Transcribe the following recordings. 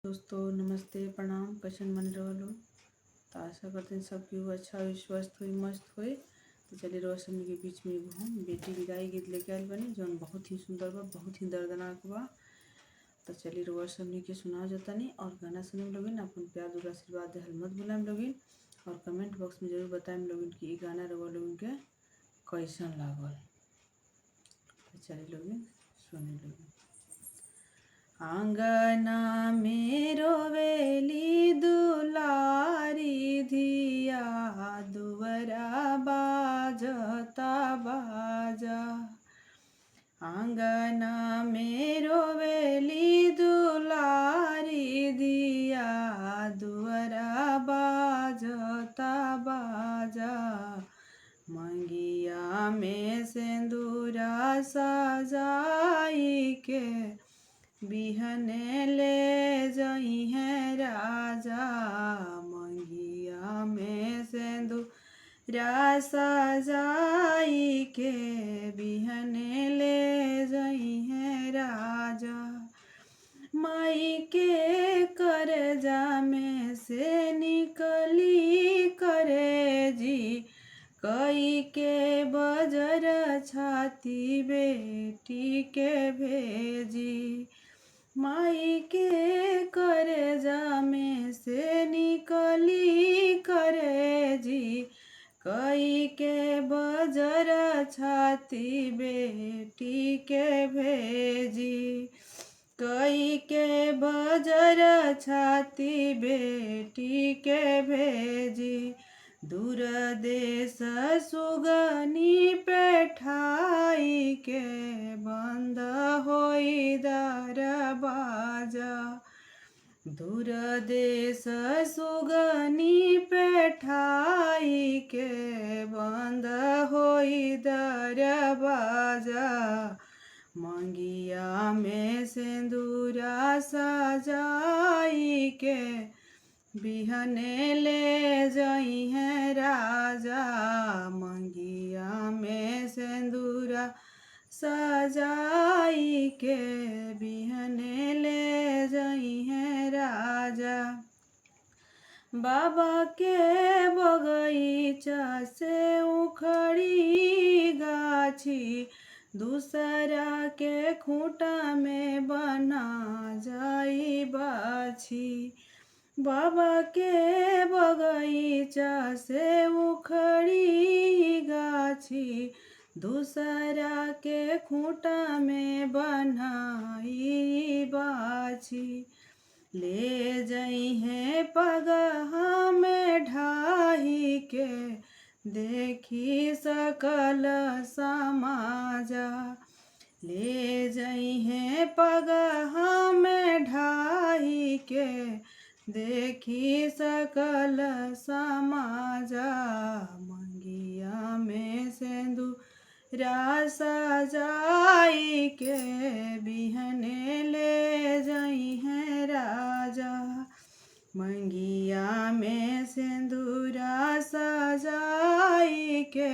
दोस्तों नमस्ते प्रणाम कैसन मन रहो। तो आशा करते हैं सब केहू अच्छा हुई स्वस्थ हुई मस्त हुई। तो चलिए रोशनी के बीच में एगो हम बेटी विदाई गीत लेके आयल बनी जौन बहुत ही सुंदर बा, बहुत ही दर्दनाक बा। तो चलिए रोशनी के सुना जातानी और गाना सुने लोगिन अपन प्यार दूर आशीर्वाद देहल मत भुलाएम लोगिन। और कमेंट बॉक्स में जरूर बताएम लोगिन कि ई गाना रवा लोगिन के कैसन लागल। तो चलिए लोगिन सुने लोगिन। आंगना में रोवेली दुलारी धिया दुवरा बाजता बाजा। आंगना में रोवेली दुलारी धिया दुवरा बाजता बाजा। मंगिया में सिंदूरा सजाई के बिहने ले जई है राजा। मंगिया में सिंदूरा सजाई के बिहने ले जई है राजा। माई के करजा में से निकली करे जी कई के बजर छाती बेटी के भेजी। माई के करजा में से निकली करे जी कई के बजर छाती बेटी के भेजी। कई के बजर छाती बेटी के भेजी। दूर देश सुगनी पेठाई के बंद होई दरवाजा। दूर देश सुगनी पेठाई के बंद होई दरवाजा। मंगिया में सिंदूरा सजाई के बिहने ले जई है राजा। मंगिया में सिंदूरा सजाई के बिहने ले जई है राजा। बाबा के बगीचा से उखड़ी गाछी दूसरा के खूंटा में बना जाई बाछी। बाबा के बगीचा से उखड़ी गाछी दूसरा के खूंटा में बनाई बाछी। ले जई है पगहा में ढाही के देखी सकल समाजा। ले जई है पगहा में ढाही के देखी सकल समाजा। मंगिया में सिंदूरा सजाई के बिहने ले जई है राजा। मंगिया में सिंदूरा सजाई के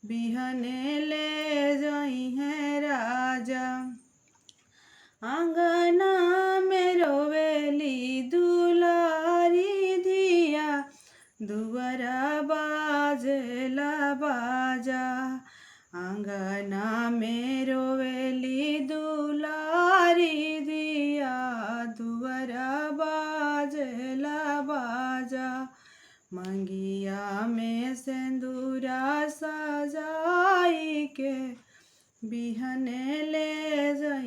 बिहने ले जई है राजा। आंगना में रोवेली दुलारी धिया दुवरा बाजेला बाजा। आंगना में रोवेली दुलारी धिया दुवरा बाजेला बाजा। मंगिया में सिंदूरा सजाई के बिहने ले जई